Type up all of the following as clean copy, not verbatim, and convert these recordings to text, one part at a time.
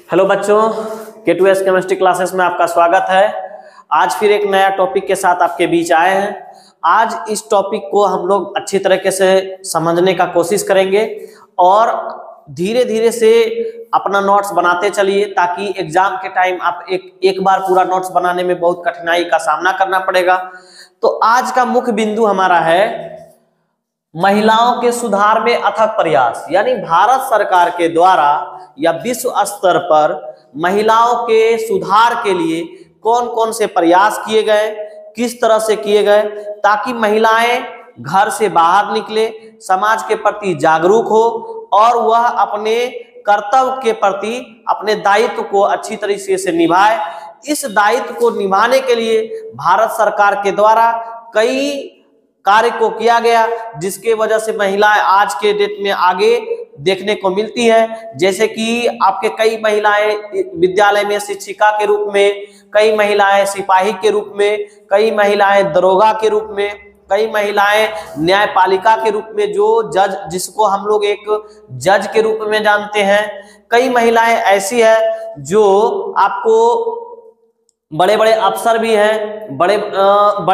Hello बच्चों, K2S chemistry classes में आपका स्वागत है। आज फिर एक नया टॉपिक के साथ आपके बीच आए हैं। आज इस टॉपिक को हम लोग अच्छी तरीके से समझने का कोशिश करेंगे और धीरे धीरे से अपना नोट्स बनाते चलिए, ताकि एग्जाम के टाइम आप एक बार पूरा नोट्स बनाने में बहुत कठिनाई का सामना करना पड़ेगा। तो आज का मुख्य बिंदु हमारा है महिलाओं के सुधार में अथक प्रयास, यानी भारत सरकार के द्वारा या विश्व स्तर पर महिलाओं के सुधार के लिए कौन कौन से प्रयास किए गए, किस तरह से किए गए, ताकि महिलाएं घर से बाहर निकले, समाज के प्रति जागरूक हो और वह अपने कर्तव्य के प्रति अपने दायित्व को अच्छी तरीके से निभाए। इस दायित्व को निभाने के लिए भारत सरकार के द्वारा कई कार्य को किया गया, जिसके वजह से महिलाएं आज के डेट में आगे देखने को मिलती है। जैसे कि आपके कई महिलाएं विद्यालय में शिक्षिका के रूप में, कई महिलाएं सिपाही के रूप में, कई महिलाएं दरोगा के रूप में, कई महिलाएं न्यायपालिका के रूप में, जो जज, जिसको हम लोग एक जज के रूप में जानते हैं। कई महिलाएं ऐसी है जो आपको बड़े बड़े अफसर भी हैं, बड़े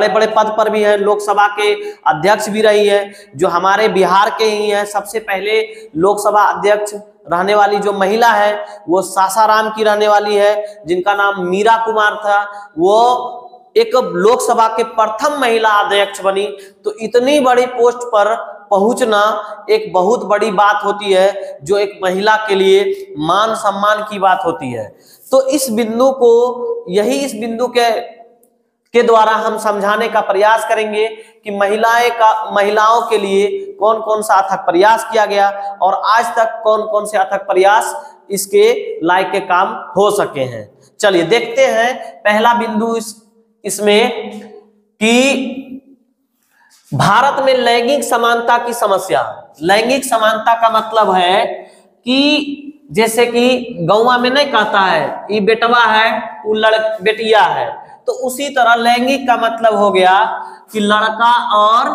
बड़े पद पर भी हैं, लोकसभा के अध्यक्ष भी रही है, जो हमारे बिहार के ही हैं। सबसे पहले लोकसभा अध्यक्ष रहने वाली जो महिला है वो सासाराम की रहने वाली है, जिनका नाम मीरा कुमार था। वो एक लोकसभा के प्रथम महिला अध्यक्ष बनी। तो इतनी बड़ी पोस्ट पर पहुंचना एक बहुत बड़ी बात होती है, जो एक महिला के लिए मान सम्मान की बात होती है। तो इस बिंदु को, इस बिंदु के द्वारा हम समझाने का प्रयास करेंगे कि महिलाओं के लिए कौन कौन सा अथक प्रयास किया गया और आज तक कौन कौन से अथक प्रयास इसके लायक के काम हो सके हैं। चलिए देखते हैं पहला बिंदु इसमें कि भारत में लैंगिक समानता की समस्या। लैंगिक समानता का मतलब है कि जैसे कि गौवा में नहीं कहता है ये बेटवा है, वो बेटिया है, तो उसी तरह लैंगिक का मतलब हो गया कि लड़का और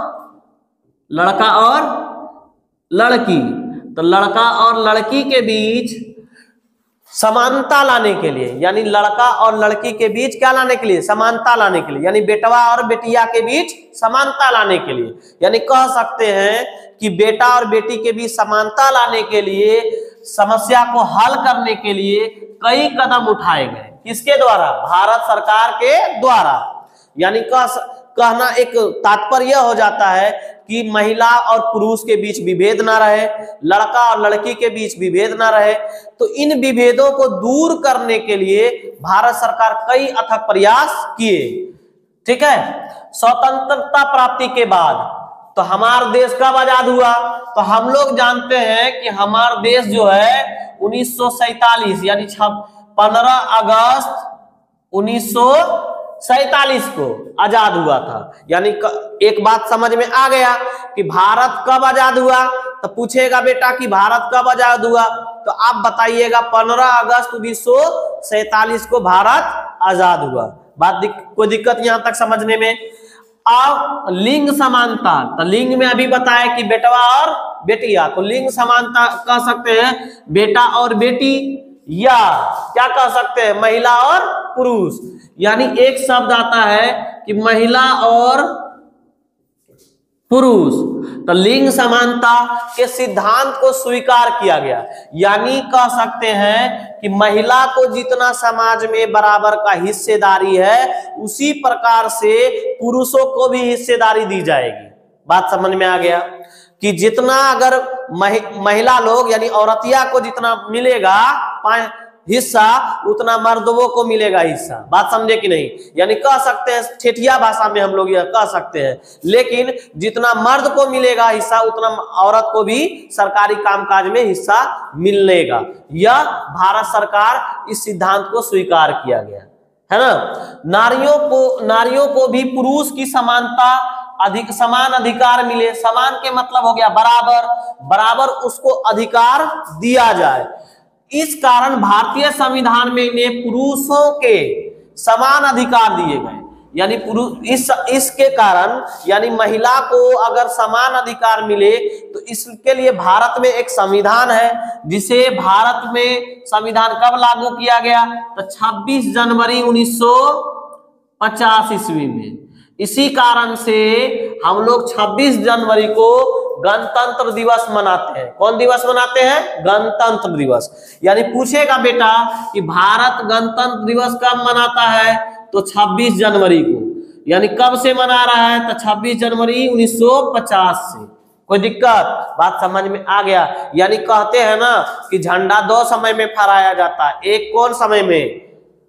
लड़की। तो लड़का और लड़की के बीच समानता लाने के लिए, यानी लड़का और लड़की के बीच क्या लाने के लिए? समानता लाने के लिए, यानी बेटवा और बेटिया के बीच समानता लाने के लिए, यानी कह सकते हैं कि बेटा और बेटी के बीच समानता लाने के लिए, समस्या को हल करने के लिए कई कदम उठाए गए। किसके द्वारा? भारत सरकार के द्वारा। यानी कहना एक तात्पर्य हो जाता है कि महिला और पुरुष के बीच विभेद ना रहे, लड़का और लड़की के बीच विभेद ना रहे। तो इन विभेदों को दूर करने के लिए भारत सरकार कई अथक प्रयास किए। ठीक है। स्वतंत्रता प्राप्ति के बाद तो हमारा देश कब आजाद हुआ? तो हम लोग जानते हैं कि हमारा देश जो है 1947 यानी 15 अगस्त 1947 को आजाद हुआ था। यानी एक बात समझ में आ गया कि भारत कब आजाद हुआ। तो पूछेगा बेटा कि भारत कब आजाद हुआ, तो आप बताइएगा 15 अगस्त 1947 को भारत आजाद हुआ। कोई दिक्कत यहां तक समझने में? अब लिंग समानता, तो लिंग में अभी बताया कि बेटवा और बेटिया, तो लिंग समानता कह सकते हैं बेटा और बेटी, या क्या कह सकते हैं महिला और पुरुष। यानी एक शब्द आता है कि महिला और पुरुष। तो लिंग समानता के सिद्धांत को स्वीकार किया गया, यानी कह सकते हैं कि महिला को जितना समाज में बराबर का हिस्सेदारी है, उसी प्रकार से पुरुषों को भी हिस्सेदारी दी जाएगी। बात समझ में आ गया कि जितना अगर महिला लोग यानी औरतिया को जितना मिलेगा हिस्सा, उतना मर्दों को मिलेगा हिस्सा। बात समझे कि नहीं? यानी कह सकते हैं ठेठिया भाषा में हम लोग यह कह सकते हैं, लेकिन जितना मर्द को मिलेगा हिस्सा, उतना औरत को भी सरकारी कामकाज में हिस्सा मिलेगा। यह भारत सरकार इस सिद्धांत को स्वीकार किया गया है ना। नारियों को भी पुरुष की समानता समान अधिकार मिले। समान के मतलब हो गया बराबर उसको अधिकार दिया जाए। इस कारण भारतीय संविधान में इन्हें पुरुषों के समान अधिकार दिए गए। यानी पुरुष इसके कारण यानी महिला को अगर समान अधिकार मिले तो इसके लिए भारत में एक संविधान है, जिसे भारत में संविधान कब लागू किया गया, तो 26 जनवरी 1950 ईस्वी में। इसी कारण से हम लोग 26 जनवरी को गणतंत्र दिवस मनाते हैं। कौन दिवस मनाते हैं? गणतंत्र दिवस। यानी पूछेगा बेटा कि भारत गणतंत्र दिवस कब मनाता है, तो 26 जनवरी को। यानी कब से मना रहा है, तो 26 जनवरी 1950 से। कोई दिक्कत? बात समझ में आ गया? यानी कहते हैं ना कि झंडा दो समय में फहराया जाता है। एक कौन समय में?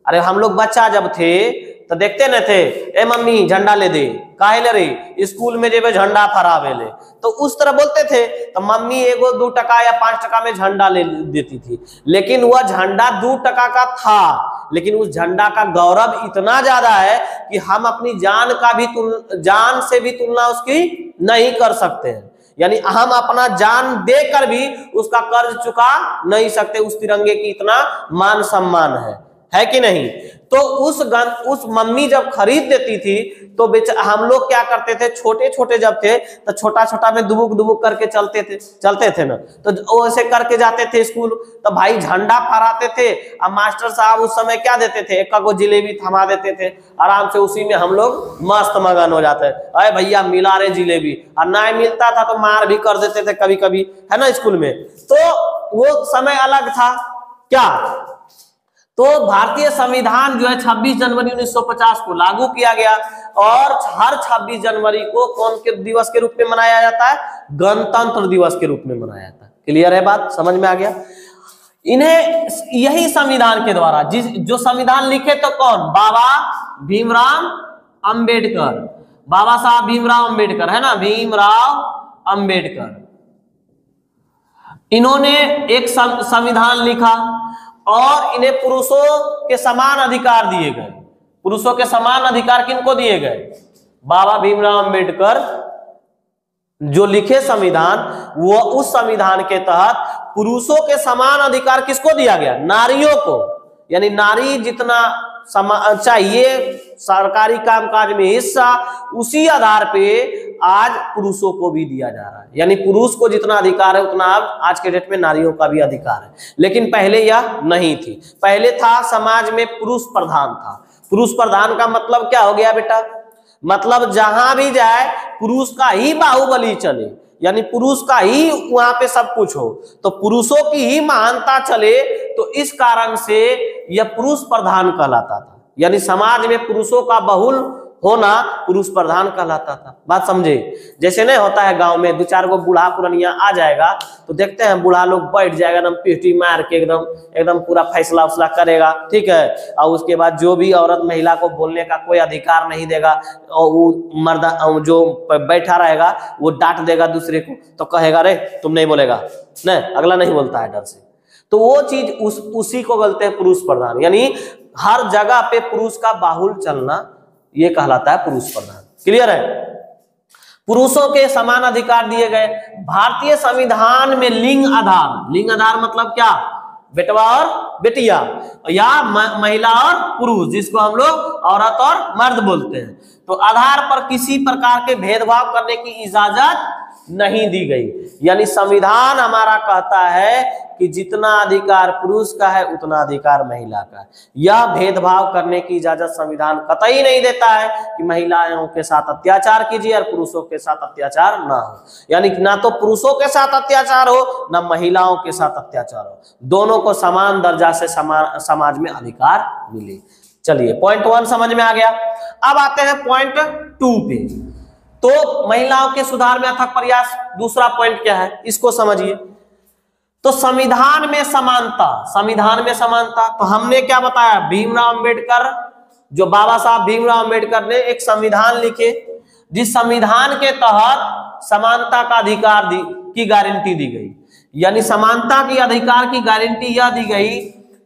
अरे हम लोग बच्चा जब थे तो देखते न थे, ए मम्मी झंडा ले दे, काहे ले रही, स्कूल में जेबे झंडा फहरावे ले, तो उस तरह बोलते थे। तो मम्मी एगो 2 टका या 5 टका में झंडा ले देती थी, लेकिन वह झंडा 2 टका का था, लेकिन उस झंडा का गौरव इतना ज्यादा है कि हम अपनी जान से भी तुलना उसकी नहीं कर सकते हैं। यानी हम अपना जान देकर भी उसका कर्ज चुका नहीं सकते। उस तिरंगे की इतना मान सम्मान है कि नहीं? तो उस मम्मी जब खरीद देती थी तो हम लोग क्या करते थे, छोटे छोटे जब थे तो छोटा छोटा में दुबुक करके चलते थे ना, तो ऐसे करके जाते थे स्कूल। तो भाई झंडा फहराते थे, अब मास्टर साहब उस समय क्या देते थे, एक को जिलेबी थमा देते थे, आराम से उसी में हम लोग मस्त मगन हो जाते। अरे भैया मिला रे जिलेबी, और ना मिलता था तो मार भी कर देते थे कभी कभी, है ना स्कूल में। तो वो समय अलग था क्या। तो भारतीय संविधान जो है 26 जनवरी 1950 को लागू किया गया, और हर 26 जनवरी को कौन के दिवस के रूप में मनाया जाता है? गणतंत्र दिवस के रूप में मनाया जाता है। क्लियर है बात? समझ में आ गया? इन्हें यही संविधान के द्वारा जो संविधान लिखे तो कौन? बाबा भीमराव अंबेडकर, बाबा साहब भीमराव अंबेडकर, है ना, भीमराव अंबेडकर। इन्होंने एक संविधान लिखा और इन्हें पुरुषों के समान अधिकार दिए गए। पुरुषों के समान अधिकार किनको दिए गए? बाबा भीमराव अंबेडकर जो लिखे संविधान, वो उस संविधान के तहत पुरुषों के समान अधिकार किसको दिया गया? नारियों को। यानी नारी जितना चाहिए सरकारी कामकाज में हिस्सा, उसी आधार पे आज पुरुषों को भी दिया जा रहा है। यानी पुरुष को जितना अधिकार है उतना अब आज के डेट में नारियों का भी अधिकार है, लेकिन पहले यह नहीं थी। पहले था समाज में पुरुष प्रधान था। पुरुष प्रधान का मतलब क्या हो गया बेटा? मतलब जहां भी जाए पुरुष का ही बाहुबली चले, यानी पुरुष का ही वहां पे सब कुछ हो, तो पुरुषों की ही महानता चले। तो इस कारण से यह पुरुष प्रधान कहलाता था। यानी समाज में पुरुषों का बहुल होना पुरुष प्रधान कहलाता था। बात समझे? जैसे नहीं होता है गांव में 2-4 गो बूढ़ा पुरनिया आ जाएगा तो देखते हैं बूढ़ा लोग बैठ जाएगा एकदम पीठी मार के एकदम पूरा फैसला उसला करेगा, ठीक है। और उसके बाद जो भी औरत महिला को बोलने का कोई अधिकार नहीं देगा, और वो मर्द जो बैठा रहेगा वो डांट देगा दूसरे को, तो कहेगा रे तुम नहीं बोलेगा, नहीं, अगला नहीं बोलता है डर से। तो वो चीज उसी को बोलते हैं पुरुष प्रधान। यानी हर जगह पे पुरुष का बाहुल चलना, ये कहलाता है पुरुष प्रधान। क्लियर है? पुरुषों के समान अधिकार दिए गए। भारतीय संविधान में लिंग आधार मतलब क्या? बेटवा और बेटिया, या महिला और पुरुष, जिसको हम लोग औरत और मर्द बोलते हैं, तो आधार पर किसी प्रकार के भेदभाव करने की इजाजत नहीं दी गई। यानी संविधान हमारा कहता है कि जितना अधिकार पुरुष का है उतना अधिकार महिला का है। यह भेदभाव करने की इजाजत संविधान कतई नहीं देता है कि महिलाओं के साथ अत्याचार कीजिए और पुरुषों के साथ अत्याचार ना हो। यानी ना तो पुरुषों के साथ अत्याचार हो ना महिलाओं के साथ अत्याचार हो, दोनों को समान दर्जा से समाज में अधिकार मिले। चलिए पॉइंट 1 समझ में आ गया। अब आते हैं पॉइंट 2 पे। तो महिलाओं के सुधार में अथक प्रयास, दूसरा पॉइंट क्या है इसको समझिए। तो संविधान में समानता, तो हमने क्या बताया? भीमराव अंबेडकर, जो बाबा साहब भीमराव अंबेडकर ने एक संविधान लिखे, जिस संविधान के तहत समानता का अधिकार की गारंटी दी गई। यानी समानता की अधिकार की गारंटी यह दी गई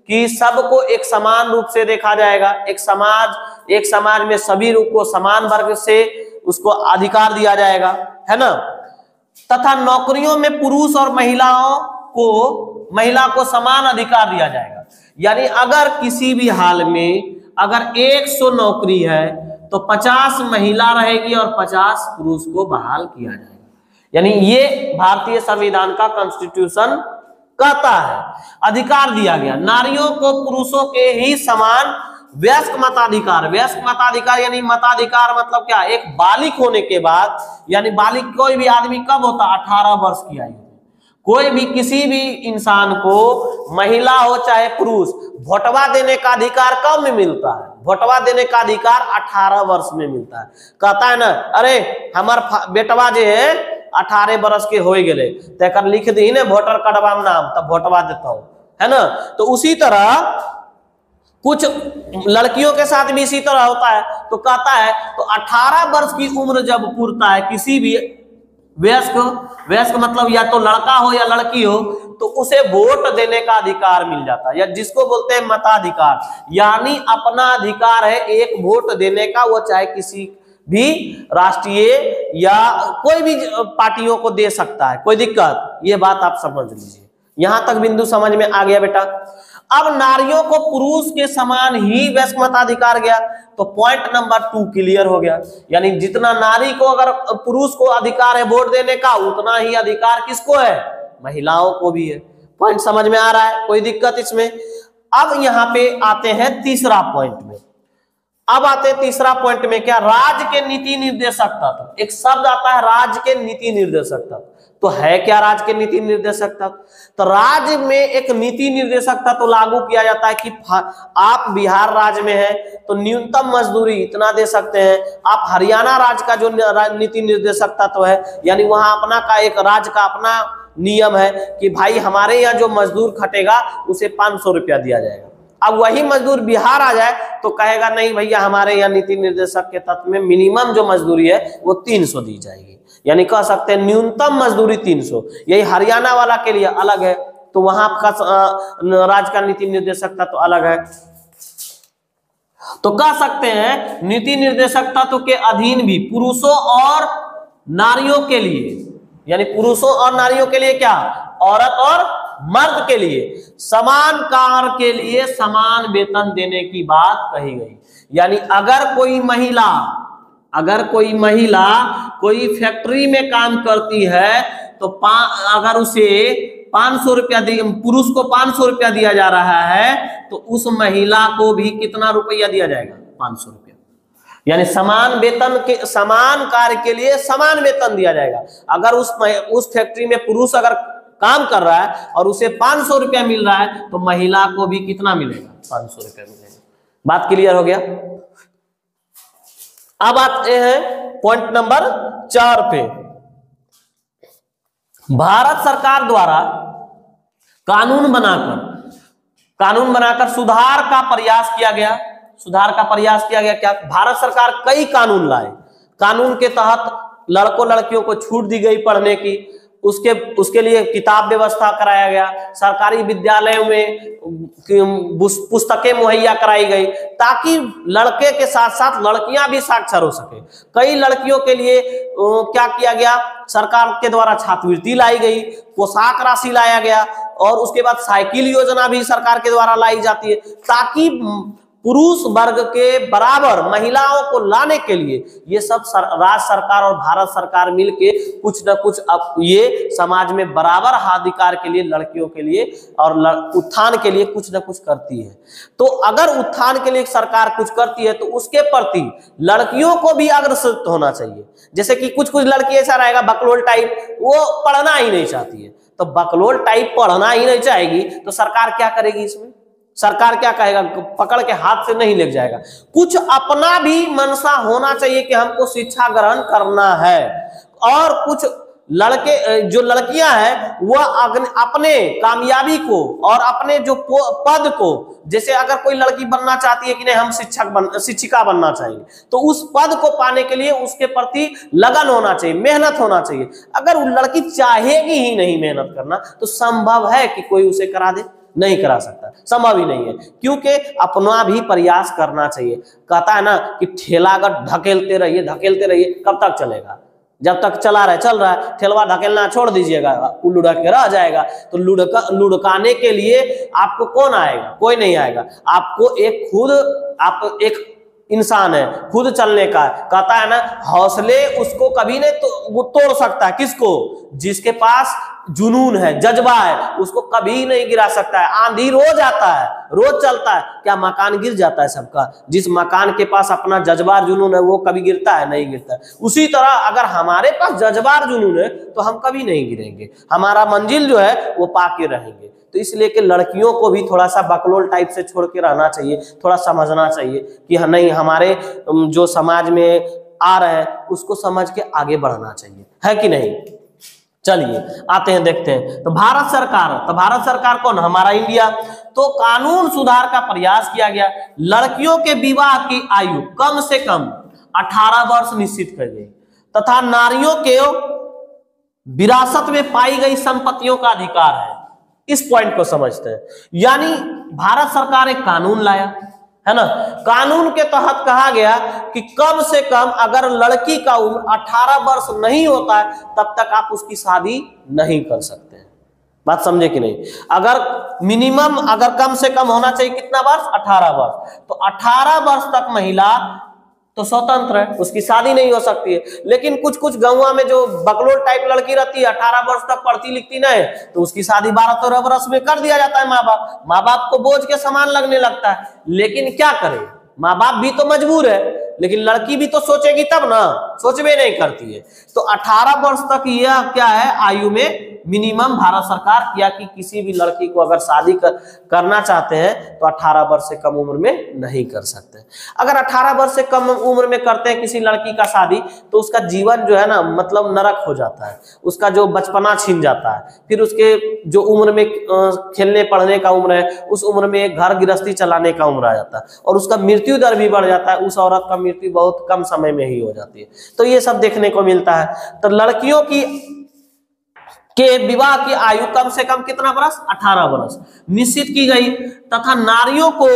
कि सबको एक समान रूप से देखा जाएगा। एक समाज में सभी रूप को समान वर्ग से उसको अधिकार दिया जाएगा, है ना। तथा नौकरियों में पुरुष और महिला को समान अधिकार दिया जाएगा। यानी अगर किसी भी हाल में अगर 100 नौकरी है तो 50 महिला रहेगी और 50 पुरुष को बहाल किया जाएगा। यानी ये भारतीय संविधान का कॉन्स्टिट्यूशन कहता है। अधिकार दिया गया नारियों को पुरुषों के ही समान वयस्क मताधिकार। वयस्क मताधिकार यानी मताधिकार मतलब क्या, एक बालिग होने के बाद, यानी बालिग कोई भी आदमी कब होता, 18 वर्ष की आयु। कोई भी किसी भी इंसान को, महिला हो चाहे पुरुष, वोटवा देने का अधिकार कब में मिलता है, वोटवा देने का अधिकार 18 वर्ष में मिलता है। कहता है ना, अरे हमार बेटवा जो है 18 वर्ष के हो गए, तेकर लिख दी ने वोटर कार्डवा में नाम, तब वोटवा देता हूं, है ना। तो उसी तरह कुछ लड़कियों के साथ भी इसी तरह होता है। तो कहता है तो 18 वर्ष की उम्र जब पूरता है किसी भी वयस्क मतलब या तो लड़का हो या लड़की हो, तो उसे वोट देने का अधिकार मिल जाता है, या जिसको बोलते हैं मताधिकार, यानी अपना अधिकार है एक वोट देने का। वो चाहे किसी भी राष्ट्रीय या कोई भी पार्टियों को दे सकता है, कोई दिक्कत, ये बात आप समझ लीजिए। यहां तक बिंदु समझ में आ गया बेटा। अब नारियों को पुरुष के समान ही वयस्क मताधिकार गया, तो पॉइंट नंबर 2 क्लियर हो गया। यानी जितना नारी को अगर पुरुष को अधिकार है वोट देने का, उतना ही अधिकार किसको है, महिलाओं को भी है। पॉइंट समझ में आ रहा है, कोई दिक्कत इसमें। अब यहाँ पे आते हैं तीसरा पॉइंट में। अब आते हैं तीसरा पॉइंट में, क्या, राज्य के नीति निर्देशक तत्व। एक शब्द आता है राज्य के नीति निर्देशक तत्व। तो है क्या राज्य के नीति निर्देशक तत्व? तो राज्य में एक नीति निर्देशक तत्व लागू किया जाता है कि आप बिहार राज्य में है तो न्यूनतम मजदूरी इतना दे सकते हैं। आप हरियाणा राज्य का जो नीति निर्देशक तत्व है, यानी वहां अपना का एक राज्य का अपना नियम है कि भाई हमारे यहाँ जो मजदूर खटेगा उसे 500 रुपया दिया जाएगा। अब वही मजदूर बिहार आ जाए तो कहेगा नहीं भैया, हमारे यहाँ नीति निर्देशक के तत्व में मिनिमम जो मजदूरी है वो 300 दी जाएगी। यानी कह सकते हैं न्यूनतम मजदूरी 300। यही हरियाणा वाला के लिए अलग है, तो वहां का राज्य का नीति निर्देशक तत्व अलग है। तो कह सकते हैं नीति निर्देशक तत्व के अधीन भी पुरुषों और नारियों के लिए, यानी पुरुषों और नारियों के लिए क्या, औरत और मर्द के लिए समान कार्य के लिए समान वेतन देने की बात कही गई। यानी अगर कोई महिला कोई फैक्ट्री में काम करती है तो अगर उसे 500 रुपया, पुरुष को 500 रुपया दिया जा रहा है, तो उस महिला को भी कितना रुपया दिया जाएगा, 500 रुपया। यानी समान वेतन के, समान कार्य के लिए समान वेतन दिया जाएगा। अगर उस फैक्ट्री में पुरुष अगर काम कर रहा है और उसे 500 रुपया मिल रहा है, तो महिला को भी कितना मिलेगा, 500 रुपया मिलेगा। बात क्लियर हो गया। अब आते हैं पॉइंट नंबर 4 पे। भारत सरकार द्वारा कानून बनाकर सुधार का प्रयास किया गया। क्या, भारत सरकार कई कानून लाए। कानून के तहत लड़कों लड़कियों को छूट दी गई पढ़ने की, उसके लिए किताब व्यवस्था कराया गया, सरकारी विद्यालयों में पुस्तकें मुहैया कराई गई ताकि लड़के के साथ साथ लड़कियां भी साक्षर हो सके। कई लड़कियों के लिए क्या किया गया, सरकार के द्वारा छात्रवृत्ति लाई गई, पोशाक राशि लाया गया, और उसके बाद साइकिल योजना भी सरकार के द्वारा लाई जाती है, ताकि पुरुष वर्ग के बराबर महिलाओं को लाने के लिए ये सब राज्य सरकार और भारत सरकार मिलके कुछ न कुछ अब ये समाज में बराबर अधिकार के लिए, लड़कियों के लिए और उत्थान के लिए कुछ न कुछ करती है। तो अगर उत्थान के लिए सरकार कुछ करती है तो उसके प्रति लड़कियों को भी अग्रसर होना चाहिए। जैसे कि कुछ लड़की ऐसा रहेगा बकलोल टाइप, वो पढ़ना ही नहीं चाहती है, तो बकलोल टाइप पढ़ना ही नहीं चाहेगी तो सरकार क्या करेगी? इसमें सरकार क्या कहेगा, पकड़ के हाथ से नहीं ले जाएगा। कुछ अपना भी मनसा होना चाहिए कि हमको शिक्षा ग्रहण करना है, और कुछ जो लड़कियां हैं वह अपने कामयाबी को और अपने जो पद को, जैसे अगर कोई लड़की बनना चाहती है कि नहीं हम शिक्षिका बनना चाहिए, तो उस पद को पाने के लिए उसके प्रति लगन होना चाहिए, मेहनत होना चाहिए। अगर वो लड़की चाहेगी ही नहीं मेहनत करना तो संभव है कि कोई उसे करा दे? नहीं करा सकता, संभव ही नहीं है, क्योंकि अपना भी प्रयास करना चाहिए। कहता है ना कि ठेला अगर ढकेलते रहिए कब तक चलेगा? जब तक चल रहा है, ठेलवा ढकेलना छोड़ दीजिएगा, वो लुढ़क के रह जाएगा। तो लुढ़काने के लिए आपको कौन आएगा? कोई नहीं आएगा। आपको एक इंसान है, खुद चलने का है। कहता है ना, हौसले उसको कभी नहीं तो तोड़ सकता। किसको? जिसके पास जुनून है, जज्बा है, उसको कभी नहीं गिरा सकता है। आंधी रोज आता है, रोज चलता है, क्या मकान गिर जाता है सबका? जिस मकान के पास अपना जज्बा जुनून है वो कभी गिरता है? नहीं गिरता है। उसी तरह अगर हमारे पास जज्बा जुनून है तो हम कभी नहीं गिरेंगे, हमारा मंजिल जो है वो पाके रहेंगे। तो इसलिए कि लड़कियों को भी थोड़ा सा बकलोल टाइप से छोड़ के रहना चाहिए, थोड़ा समझना चाहिए कि नहीं, हमारे जो समाज में आ रहे हैं उसको समझ के आगे बढ़ना चाहिए, है कि नहीं। चलिए आते हैं, देखते हैं। तो भारत सरकार कौन? हमारा इंडिया। तो कानून सुधार का प्रयास किया गया। लड़कियों के विवाह की आयु कम से कम 18 वर्ष निश्चित कर गई तथा नारियों के विरासत में पाई गई संपत्तियों का अधिकार है। इस पॉइंट को समझते हैं। यानी भारत सरकार एक कानून लाया है ना, कानून के तहत कहा गया कि कम से कम अगर लड़की का उम्र 18 वर्ष नहीं होता है तब तक आप उसकी शादी नहीं कर सकते हैं। बात समझे कि नहीं? अगर मिनिमम, अगर कम से कम होना चाहिए कितना वर्ष? 18 वर्ष। तो 18 वर्ष तक महिला तो स्वतंत्र है, उसकी शादी नहीं हो सकती है। लेकिन कुछ कुछ गांव में जो बकलोल टाइप लड़की रहती है, 18 वर्ष तक पढ़ती लिखती नहीं, तो उसकी शादी 12-13 वर्ष में कर दिया जाता है। माँ बाप को बोझ के समान लगने लगता है। लेकिन क्या करे, माँ बाप भी तो मजबूर है, लेकिन लड़की भी तो सोचेगी तब ना, सोचबे नहीं करती है। तो 18 वर्ष तक यह क्या है, आयु में मिनिमम भारत सरकार किया कि किसी भी लड़की को अगर शादी करना चाहते हैं तो 18 वर्ष से कम उम्र में नहीं कर सकते। अगर 18 वर्ष से कम उम्र में करते हैं किसी लड़की का शादी तो उसका जीवन जो है ना, मतलब नरक हो जाता है। उसका जो बचपना छीन जाता है, फिर उसके जो उम्र में खेलने पढ़ने का उम्र है, उस उम्र में घर गृहस्थी चलाने का उम्र आ जाता है, और उसका मृत्यु दर भी बढ़ जाता है। उस औरत का मृत्यु बहुत कम समय में ही हो जाती है। तो ये सब देखने को मिलता है। तो लड़कियों के विवाह की आयु कम से कम कितना वर्ष? 18 वर्ष निश्चित की गई तथा नारियों को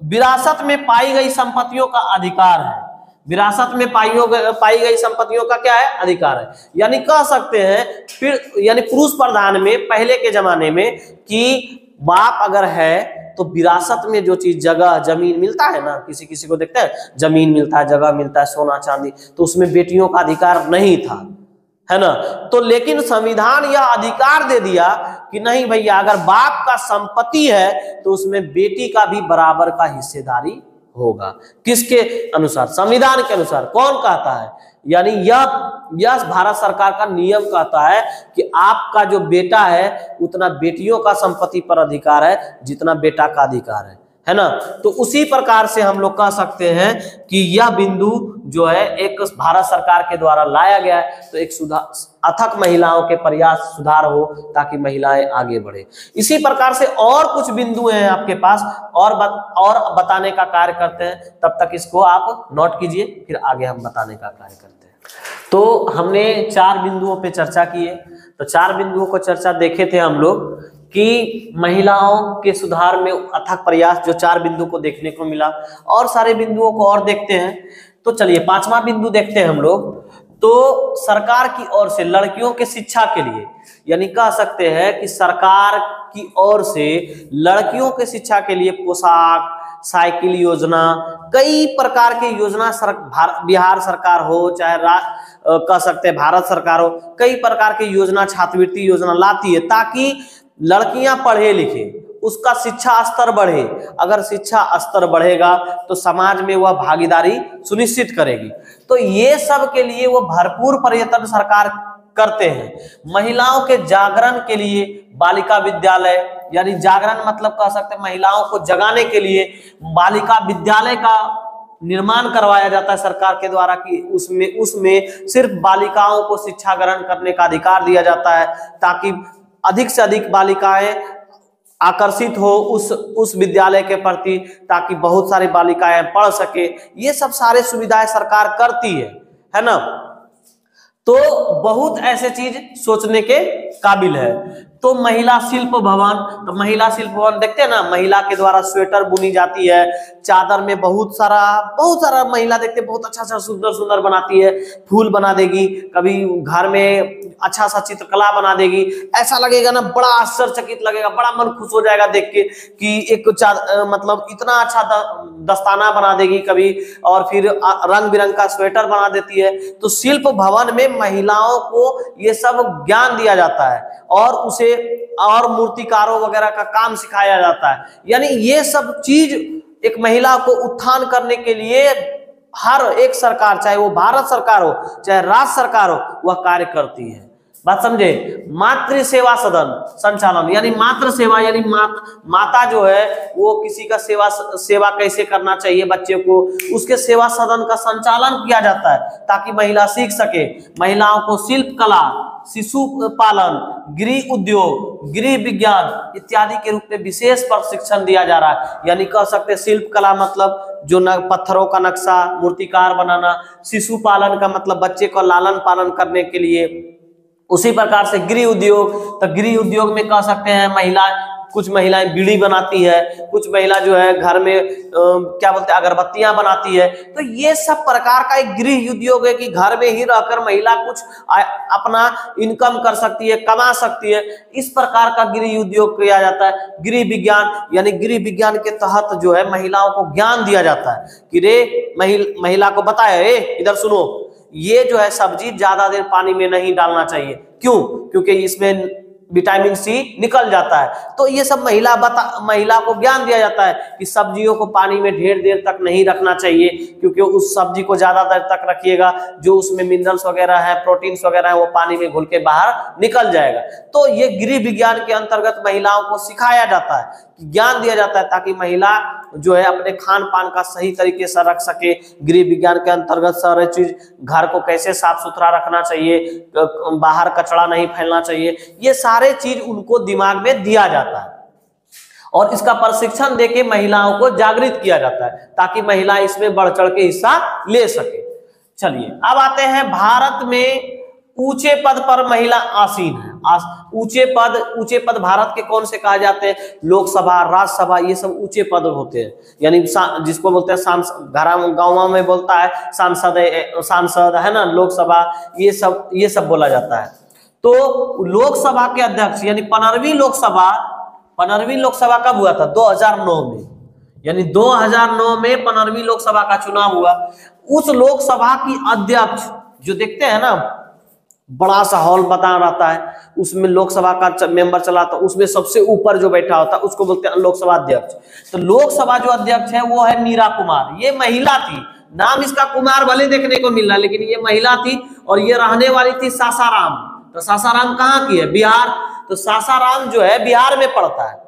विरासत में पाई गई संपत्तियों का अधिकार है। विरासत में पाई गई संपत्तियों का क्या है? अधिकार है। यानी कह सकते हैं फिर, यानी पुरुष प्रधान में पहले के जमाने में कि बाप अगर है तो विरासत में जो चीज, जगह जमीन मिलता है ना, किसी किसी को देखते हैं जमीन मिलता है, जगह मिलता है, सोना चांदी, तो उसमें बेटियों का अधिकार नहीं था, है ना। तो लेकिन संविधान यह अधिकार दे दिया कि नहीं भैया, अगर बाप का संपत्ति है तो उसमें बेटी का भी बराबर का हिस्सेदारी होगा। किसके अनुसार? संविधान के अनुसार। कौन कहता है? यानी यह भारत सरकार का नियम कहता है कि आपका जो बेटा है उतना बेटियों का संपत्ति पर अधिकार है जितना बेटा का अधिकार है ना। तो उसी प्रकार से हम लोग कह सकते हैं कि यह बिंदु जो है एक भारत सरकार के द्वारा लाया गया है, तो एक अथक महिलाओं के प्रयास सुधार हो ताकि महिलाएं आगे बढ़े। इसी प्रकार से और कुछ बिंदु हैं आपके पास, और बताने का कार्य करते हैं। तब तक इसको आप नोट कीजिए, फिर आगे हम बताने का कार्य करते हैं। तो हमने 4 बिंदुओं पे चर्चा की है। तो 4 बिंदुओं को चर्चा देखे थे हम लोग कि महिलाओं के सुधार में अथक प्रयास, जो 4 बिंदु को देखने को मिला। और सारे बिंदुओं को और देखते हैं। तो चलिए 5वां बिंदु देखते हैं हम लोग। तो सरकार की ओर से लड़कियों के शिक्षा के लिए, यानी कह सकते हैं कि सरकार की ओर से लड़कियों के शिक्षा के लिए पोशाक, साइकिल योजना, कई प्रकार की योजना बिहार सरकार हो चाहे कह सकते हैं भारत सरकार हो, कई प्रकार की योजना, छात्रवृत्ति योजना लाती है ताकि लड़कियां पढ़े लिखे, उसका शिक्षा स्तर बढ़े। अगर शिक्षा स्तर बढ़ेगा तो समाज में वह भागीदारी सुनिश्चित करेगी। तो ये सब के लिए वो भरपूर प्रयत्न सरकार करते हैं। महिलाओं के जागरण के लिए बालिका विद्यालय, यानी जागरण मतलब कह सकते हैं महिलाओं को जगाने के लिए बालिका विद्यालय का निर्माण करवाया जाता है सरकार के द्वारा कि उसमें सिर्फ बालिकाओं को शिक्षा ग्रहण करने का अधिकार दिया जाता है ताकि अधिक से अधिक बालिकाएं आकर्षित हो उस विद्यालय के प्रति, ताकि बहुत सारी बालिकाएं पढ़ सके। ये सब सारे सुविधाएं सरकार करती है ना। तो बहुत ऐसे चीज सोचने के काबिल है। तो महिला शिल्प भवन, तो महिला शिल्प भवन देखते हैं ना, महिला के द्वारा स्वेटर बुनी जाती है, चादर में बहुत सारा महिला देखते हैं बहुत अच्छा सुंदर बनाती है, फूल बना देगी, कभी घर में अच्छा सा चित्रकला बना देगी, ऐसा लगेगा ना, बड़ा आश्चर्यचकित लगेगा, बड़ा मन खुश हो जाएगा देख के कि एक मतलब इतना अच्छा दस्ताना बना देगी कभी, और फिर रंग बिरंग का स्वेटर बना देती है। तो शिल्प भवन में महिलाओं को ये सब ज्ञान दिया जाता है और उसे और मूर्तिकारों वगैरह का काम सिखाया जाता है। यानी ये सब चीज एक महिला को उत्थान करने के लिए हर एक सरकार, चाहे वो भारत सरकार हो चाहे राज्य सरकार हो, वह कार्य करती है। बात समझे। मातृ सेवा सदन संचालन, यानी मातृ सेवा, यानी माता जो है वो किसी का सेवा कैसे करना चाहिए बच्चे को, उसके सेवा सदन का संचालन किया जाता है ताकि महिला सीख सके। महिलाओं को शिल्प कला, शिशु पालन, गृह उद्योग, गृह विज्ञान इत्यादि के रूप में विशेष प्रशिक्षण दिया जा रहा है। यानी कह सकते शिल्प कला मतलब जो पत्थरों का नक्शा, मूर्तिकार बनाना, शिशु पालन का मतलब बच्चे को लालन पालन करने के लिए। उसी प्रकार से गृह उद्योग, तो गृह उद्योग में कह सकते हैं कुछ महिलाएं बीड़ी बनाती है, कुछ महिला जो है घर में क्या बोलते हैं अगरबत्तियां बनाती है। तो ये सब प्रकार का एक गृह उद्योग है कि घर में ही रहकर महिला कुछ अपना इनकम कर सकती है, कमा सकती है। इस प्रकार का गृह उद्योग किया जाता है। गृह विज्ञान, यानी गृह विज्ञान के तहत जो है महिलाओं को ज्ञान दिया जाता है कि रे महिला को बताया, इधर सुनो, ये जो है सब्जी ज्यादा देर पानी में नहीं डालना चाहिए। क्यों? क्योंकि इसमें विटामिन सी निकल जाता है। तो ये सब महिला को ज्ञान दिया जाता है कि सब्जियों को पानी में ढेर देर तक नहीं रखना चाहिए, क्योंकि उस सब्जी को ज्यादा देर तक रखिएगा जो उसमें मिनरल्स वगैरह है, प्रोटीन्स वगैरह है, वो पानी में घुल के बाहर निकल जाएगा। तो ये गृह विज्ञान के अंतर्गत महिलाओं को सिखाया जाता है, ज्ञान दिया जाता है ताकि महिला जो है अपने खान पान का सही तरीके से रख सके। गृह विज्ञान के अंतर्गत सारे चीज, घर को कैसे साफ सुथरा रखना चाहिए, बाहर कचरा नहीं फैलना चाहिए, ये सारे चीज उनको दिमाग में दिया जाता है और इसका प्रशिक्षण देके महिलाओं को जागृत किया जाता है ताकि महिला इसमें बढ़ चढ़ के हिस्सा ले सके। चलिए अब आते हैं भारत में ऊंचे पद पर महिला आसीन है। ऊंचे पद भारत के कौन से कहा जाते हैं? लोकसभा, राज्यसभा, ये सब ऊंचे पद होते हैं। यानी जिसको बोलते हैं सांसद, गाँव में बोलता है सांसद है ना, लोकसभा, ये सब बोला जाता है। तो लोकसभा के अध्यक्ष यानी 15वीं लोकसभा कब हुआ था? 2009 में। यानी 2009 में 15वीं लोकसभा का चुनाव हुआ। उस लोकसभा की अध्यक्ष जो देखते हैं ना, बड़ा सा हॉल बना रहता है, उसमें लोकसभा का मेंबर चला, तो उसमें सबसे ऊपर जो बैठा होता है उसको बोलते हैं लोकसभा अध्यक्ष। तो लोकसभा जो अध्यक्ष है वो है मीरा कुमार। ये महिला थी, नाम इसका कुमार भले देखने को मिल रहा, लेकिन ये महिला थी और ये रहने वाली थी सासाराम। तो सासाराम कहाँ की है? बिहार। तो सासाराम जो है बिहार में पड़ता है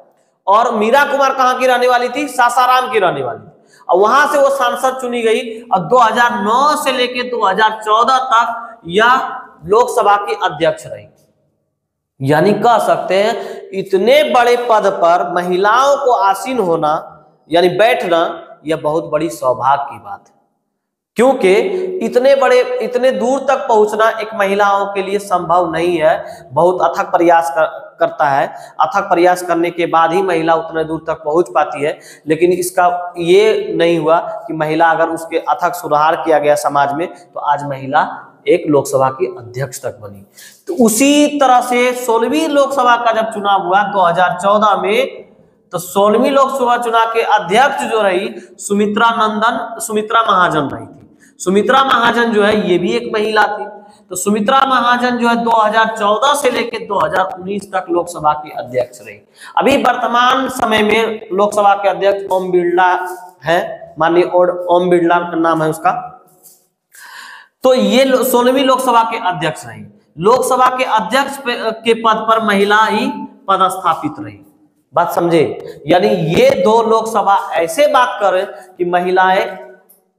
और मीरा कुमार कहाँ की रहने वाली थी? सासाराम की रहने वाली थी। और वहां से वो सांसद चुनी गई और 2009 से लेकर 2014 तक यह लोकसभा की अध्यक्ष रही। यानी कह सकते हैं इतने बड़े पद पर महिलाओं को आसीन होना यानी बैठना, यह बहुत बड़ी सौभाग्य की बात है, क्योंकि इतने दूर तक पहुंचना एक महिलाओं के लिए संभव नहीं है। बहुत अथक प्रयास करता है, अथक प्रयास करने के बाद ही महिला उतने दूर तक पहुंच पाती है। लेकिन इसका ये नहीं हुआ कि महिला अगर उसके अथक सुधार किया गया समाज में, तो आज महिला एक लोकसभा की अध्यक्ष तक बनी। तो उसी तरह से 16वीं लोकसभा का जब चुनाव हुआ 2014 में, तो 16वीं लोकसभा चुनाव के अध्यक्ष जो रही सुमित्रा महाजन रही थी। सुमित्रा महाजन जो है ये भी एक महिला थी। तो सुमित्रा महाजन जो है 2014 से लेकर 2019 तक लोकसभा की अध्यक्ष रही। अभी वर्तमान समय में लोकसभा के अध्यक्ष ओम बिरला है, माननीय ओम बिरला नाम है उसका। तो ये 16वीं लोकसभा के अध्यक्ष रही। लोकसभा के अध्यक्ष के पद पर महिला ही पदस्थापित रही। बात समझे? यानी ये दो लोकसभा ऐसे बात करें कि महिलाएं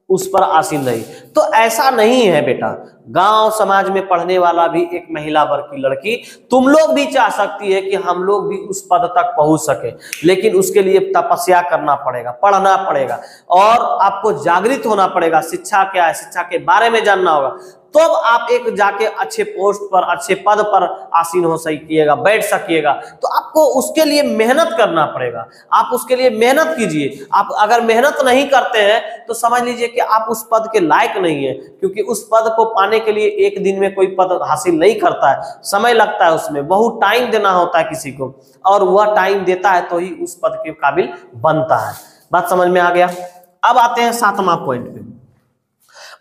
उस पर आसीन रही। तो ऐसा नहीं है बेटा, गांव समाज में पढ़ने वाला भी एक महिला वर्ग की लड़की, तुम लोग भी चाह सकती है कि हम लोग भी उस पद तक पहुंच सके, लेकिन उसके लिए तपस्या करना पड़ेगा, पढ़ना पड़ेगा और आपको जागृत होना पड़ेगा। शिक्षा क्या है, शिक्षा के बारे में जानना होगा, तो आप एक जाके अच्छे पोस्ट पर, अच्छे पद पर आसीन हो सकिएगा, बैठ सकिएगा। तो आपको उसके लिए मेहनत करना पड़ेगा, आप उसके लिए मेहनत कीजिए। आप अगर मेहनत नहीं करते हैं तो समझ लीजिए कि आप उस पद के लायक नहीं है, क्योंकि उस पद को पाने पाने के लिए एक दिन में कोई पद हासिल नहीं करता है, समय लगता है, उसमें बहुत टाइम देना होता है किसी को, और वह टाइम देता है तो ही उस पद के काबिल बनता है। बात समझ में आ गया। अब आते हैं 7वां पॉइंट पे,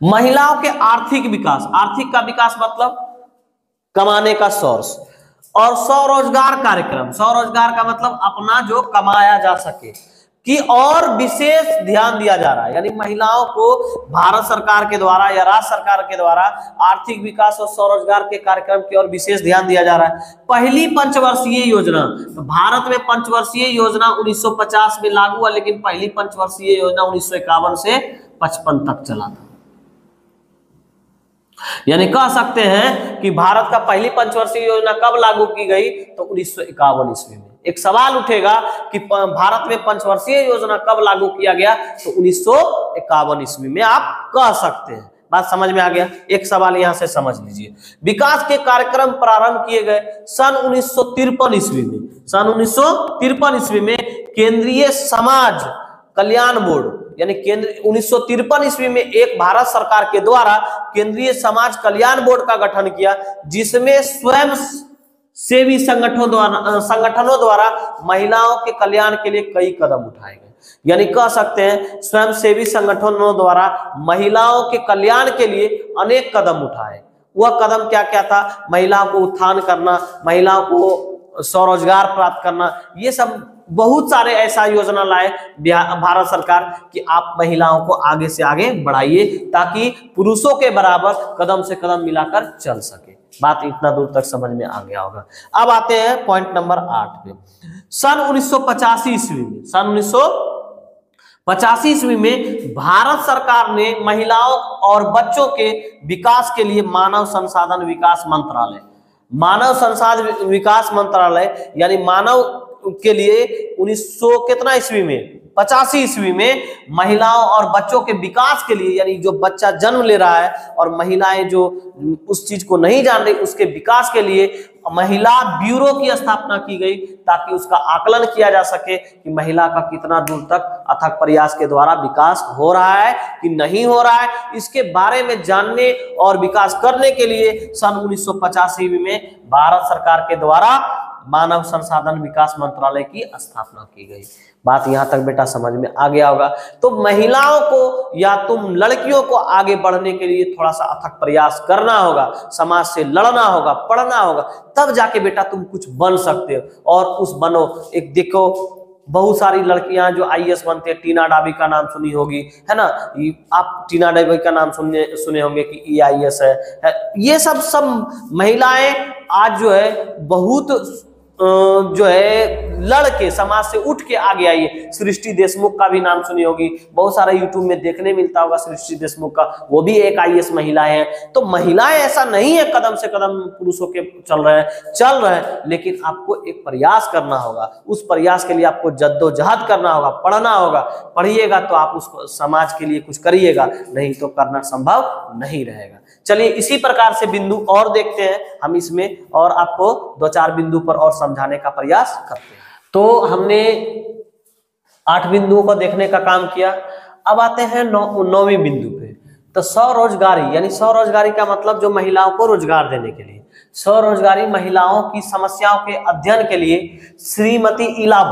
महिलाओं के आर्थिक विकास। आर्थिक का विकास मतलब कमाने का सोर्स, और स्वरोजगार कार्यक्रम। स्वरोजगार का मतलब अपना जो कमाया जा सके कि और विशेष ध्यान दिया जा रहा है, यानी महिलाओं को भारत सरकार के द्वारा या राज्य सरकार के द्वारा आर्थिक विकास और स्वरोजगार के कार्यक्रम की ओर विशेष ध्यान दिया जा रहा है। पहली पंचवर्षीय योजना, तो भारत में पंचवर्षीय योजना 1950 में लागू हुआ, लेकिन पहली पंचवर्षीय योजना 1951 से 55 तक चला था। यानी कह सकते हैं कि भारत का पहली पंचवर्षीय योजना कब लागू की गई, तो 1951 ईस्वी में। एक सवाल उठेगा कि भारत में पंचवर्षीय योजना कब लागू किया गया, तो 1951 ईस्वी में आप कह सकते हैं। बात समझ में आ गया। एक सवाल यहां से समझ लीजिए, विकास के कार्यक्रम प्रारंभ किए गए सन 1953 ईस्वी में। सन 1953 ईस्वी में केंद्रीय समाज कल्याण बोर्ड, यानी केंद्र 1953 ईस्वी में एक भारत सरकार के द्वारा केंद्रीय समाज कल्याण बोर्ड का गठन किया, जिसमें स्वयं सेवी संगठनों द्वारा महिलाओं के कल्याण के लिए कई कदम उठाए गए। यानी कह सकते हैं स्वयं सेवी संगठनों द्वारा महिलाओं के कल्याण के लिए अनेक कदम उठाए। वह कदम क्या क्या था? महिलाओं को उत्थान करना, महिलाओं को स्वरोजगार प्राप्त करना, ये सब बहुत सारे ऐसा योजना लाए भारत सरकार कि आप महिलाओं को आगे से आगे बढ़ाइए ताकि पुरुषों के बराबर कदम से कदम मिलाकर चल सके। बात इतना दूर तक समझ में आ गया होगा। अब आते हैं पॉइंट नंबर 8 पे। सन 1985 ईस्वी में, सन 1985 ईस्वी में भारत सरकार ने महिलाओं और बच्चों के विकास के लिए मानव संसाधन विकास मंत्रालय, मानव संसाधन विकास मंत्रालय यानी मानव के लिए 1900 कितना ईस्वी में, 85 ईस्वी में महिलाओं और बच्चों के विकास के लिए, यानी जो बच्चा जन्म ले रहा है और महिलाएं जो उस चीज को नहीं जान रही, उसके विकास के लिए महिला ब्यूरो की स्थापना की गई ताकि उसका आकलन किया जा सके कि महिला का कितना दूर तक अथक प्रयास के द्वारा विकास हो रहा है कि नहीं हो रहा है। इसके बारे में जानने और विकास करने के लिए सन 1985 में भारत सरकार के द्वारा मानव संसाधन विकास मंत्रालय की स्थापना की गई। बात यहां तक बेटा समझ में आ गया होगा। तो महिलाओं को या तुम लड़कियों को आगे बढ़ने के लिए थोड़ा सा अथक प्रयास करना होगा, समाज से लड़ना होगा, पढ़ना होगा, तब जाके बेटा तुम कुछ बन सकते हो और उस बनो। एक देखो बहुत सारी लड़कियां जो आईएएस बनते हैं, टीना डाबी का नाम सुनी होगी, है ना, आप टीना डाबी का नाम सुने होंगे कि ये आईएएस है। ये सब महिलाएं आज जो है बहुत जो है लड़के समाज से उठ के आगे आई है। सृष्टि देशमुख का भी नाम सुनी होगी, बहुत सारा यूट्यूब में देखने मिलता होगा सृष्टि देशमुख का, वो भी एक आईएएस महिला है। तो महिलाएं ऐसा नहीं है कदम से कदम पुरुषों के चल रहे हैं, लेकिन आपको एक प्रयास करना होगा। उस प्रयास के लिए आपको जद्दोजहद करना होगा, पढ़ना होगा। पढ़िएगा तो आप उस समाज के लिए कुछ करिएगा, नहीं तो करना संभव नहीं रहेगा। चलिए इसी प्रकार से बिंदु और देखते हैं हम इसमें, और आपको 2-4 बिंदु पर और समझाने का प्रयास करते हैं। तो हमने 8 बिंदुओं को देखने का काम किया। अब आते हैं 9वें बिंदु पे। तो स्वरोजगारी, यानी स्वरोजगारी का मतलब जो महिलाओं को रोजगार देने के लिए, स्वरोजगारी महिलाओं की समस्याओं के अध्ययन के लिए श्रीमती इला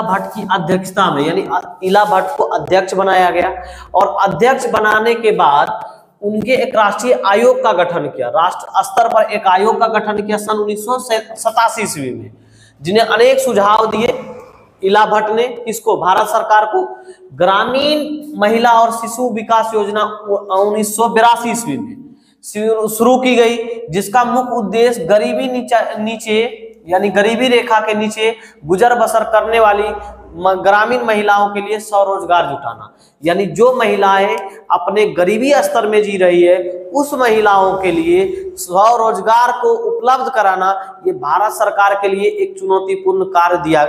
भट्ट की अध्यक्षता में, यानी इला भट्ट को अध्यक्ष बनाया गया, और अध्यक्ष बनाने के बाद उनके एक राष्ट्रीय आयोग का गठन किया, राष्ट्र स्तर पर एक आयोग का गठन किया सन 1987 ईस्वी में, जिन्हें अनेक सुझाव दिए इला भट्ट ने। किसको? भारत सरकार को। ग्रामीण महिला और शिशु विकास योजना 1982 ईस्वी में शुरू की गई, जिसका मुख्य उद्देश्य गरीबी नीचे यानी गरीबी रेखा के नीचे गुजर बसर करने वाली ग्रामीण महिलाओं के लिए स्वरोजगार जुटाना। यानी जो महिलाएं अपने गरीबी स्तर में जी रही है, उस महिलाओं के लिए स्वरोजगार को उपलब्ध कराना, ये भारत सरकार के लिए एक चुनौतीपूर्ण कार्य दिया।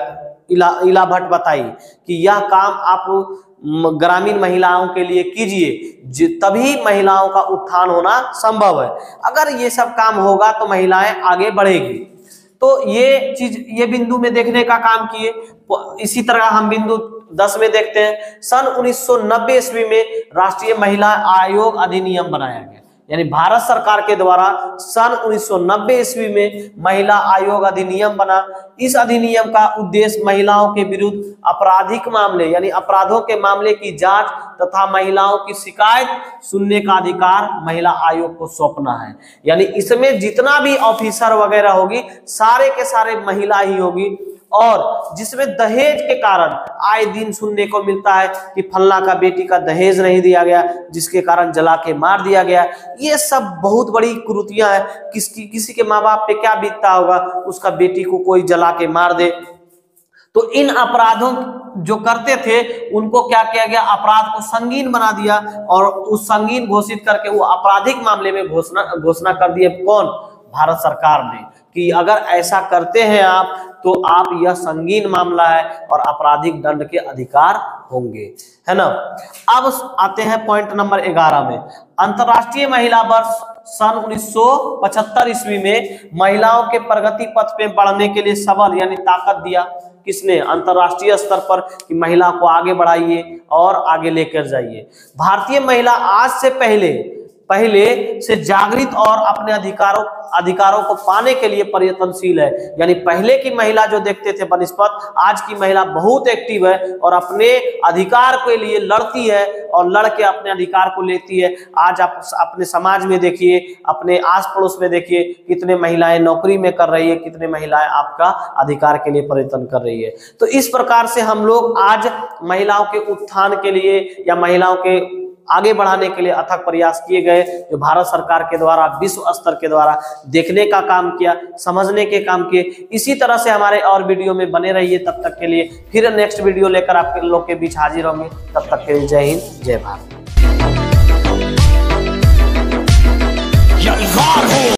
इला भट्ट बताई कि यह काम आप ग्रामीण महिलाओं के लिए कीजिए, तभी महिलाओं का उत्थान होना संभव है। अगर ये सब काम होगा तो महिलाएं आगे बढ़ेगी। तो ये बिंदु में देखने का काम किए। इसी तरह हम बिंदु 10 में देखते हैं। सन 1990 ईस्वी में राष्ट्रीय महिला आयोग अधिनियम बनाया गया। यानी भारत सरकार के द्वारा सन 1990 ईस्वी में महिला आयोग अधिनियम बना। इस अधिनियम का उद्देश्य महिलाओं के विरुद्ध आपराधिक मामले यानी अपराधों के मामले की जांच तथा महिलाओं की शिकायत सुनने का अधिकार महिला आयोग को सौंपना है। यानी इसमें जितना भी ऑफिसर वगैरह होगी सारे के सारे महिला ही होगी, और जिसमें दहेज के कारण आए दिन सुनने को मिलता है कि फल्ला का बेटी का दहेज नहीं दिया गया, जिसके कारण जला के मार दिया गया। ये सब बहुत बड़ी कुरीतियां हैं। किसी के माँ बाप पे क्या बीतता होगा, उसका बेटी को कोई जला के मार दे। तो इन अपराधों जो करते थे उनको क्या किया गया, अपराध को संगीन बना दिया और उस संगीन घोषित करके वो आपराधिक मामले में घोषणा कर दिए। कौन? भारत सरकार ने, कि अगर ऐसा करते हैं आप तो आप यह संगीन मामला है और आपराधिक दंड के अधिकार होंगे, है ना। अब आते हैं पॉइंट नंबर 11 में। अंतर्राष्ट्रीय महिला वर्ष सन 1975 ईस्वी में महिलाओं के प्रगति पथ पे बढ़ने के लिए सबल यानी ताकत दिया। किसने? अंतर्राष्ट्रीय स्तर पर, कि महिला को आगे बढ़ाइए और आगे लेकर जाइए। भारतीय महिला आज से पहले से जागृत और अपने अधिकारों को पाने के लिए प्रयत्नशील है। यानी पहले की महिला जो देखते थे बनिस्पत, आज की महिला बहुत एक्टिव है और अपने अधिकार के लिए लड़ती है और लड़ के अपने अधिकार को लेती है। आज आप अपने समाज में देखिए, अपने आस पड़ोस में देखिए, कितने महिलाएं नौकरी में कर रही है, कितने महिलाएं आपका अधिकार के लिए प्रयत्न कर रही है। तो इस प्रकार से हम लोग आज महिलाओं के उत्थान के लिए या महिलाओं के आगे बढ़ाने के लिए अथक प्रयास किए गए, जो भारत सरकार के द्वारा विश्व स्तर के द्वारा देखने का काम किया, समझने के काम किए। इसी तरह से हमारे और वीडियो में बने रहिए। तब तक के लिए फिर नेक्स्ट वीडियो लेकर आपके लोग के बीच हाजिर होंगे। तब तक के लिए जय हिंद, जय भारत।